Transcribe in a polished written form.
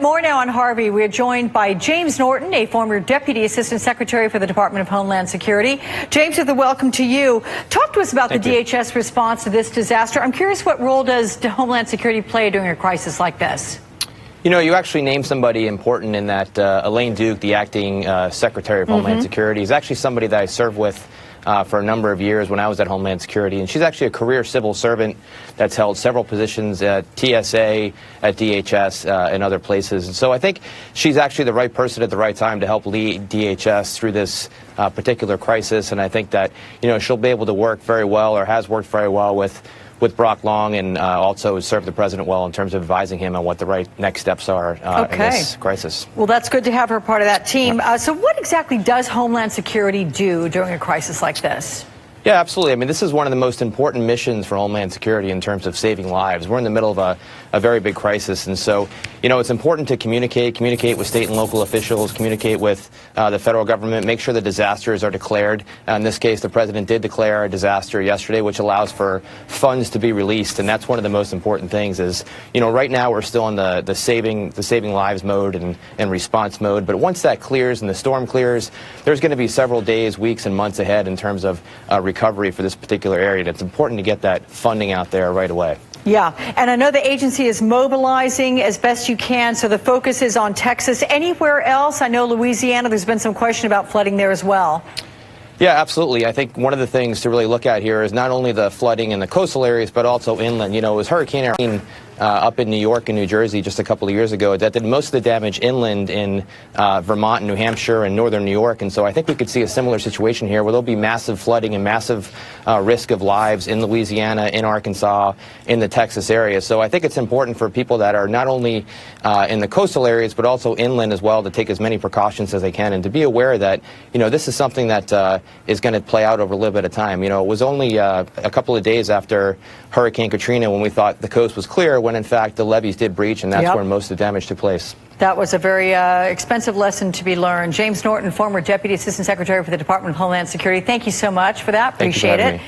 More now on Harvey. We are joined by James Norton, a former Deputy Assistant Secretary for the Department of Homeland Security. James, with a welcome to you. Talk to us about the DHS response to this disaster. I'm curious, what role does Homeland Security play during a crisis like this? You know, you actually named somebody important in that Elaine Duke, the acting Secretary of Homeland Security, is actually somebody that I served with for a number of years when I was at Homeland Security. And she's actually a career civil servant that's held several positions at TSA, at DHS, and other places. And so I think she's actually the right person at the right time to help lead DHS through this particular crisis. And I think that, you know, she'll be able to work very well, or has worked very well with Brock Long, and also served the president well in terms of advising him on what the right next steps are in this crisis. Well, that's good to have her part of that team. So what exactly does Homeland Security do during a crisis like this? Yeah, absolutely. I mean, this is one of the most important missions for Homeland Security in terms of saving lives. We're in the middle of a very big crisis, and so, you know, it's important to communicate with state and local officials, communicate with the federal government, make sure the disasters are declared. In this case, the president did declare a disaster yesterday, which allows for funds to be released, and that's one of the most important things. Is, you know, right now we're still in the saving lives mode and response mode, but once that clears and the storm clears, there's going to be several days, weeks, and months ahead in terms of recovery for this particular area. And it's important to get that funding out there right away. Yeah, and I know the agency is mobilizing as best you can, so the focus is on Texas. Anywhere else? I know Louisiana, there's been some question about flooding there as well. Yeah, absolutely. I think one of the things to really look at here is not only the flooding in the coastal areas, but also inland. You know, it was Hurricane Harvey up in New York and New Jersey just a couple of years ago that did most of the damage inland in Vermont and New Hampshire and northern New York. And so I think we could see a similar situation here where there'll be massive flooding and massive risk of lives in Louisiana, in Arkansas, in the Texas area. So I think it's important for people that are not only in the coastal areas, but also inland as well, to take as many precautions as they can and to be aware that, you know, this is something that is going to play out over a little bit of time. You know, it was only a couple of days after Hurricane Katrina when we thought the coast was clear, when in fact the levees did breach, and that's where most of the damage took place. That was a very expensive lesson to be learned. James Norton, former Deputy Assistant Secretary for the Department of Homeland Security, thank you so much for that. Appreciate it.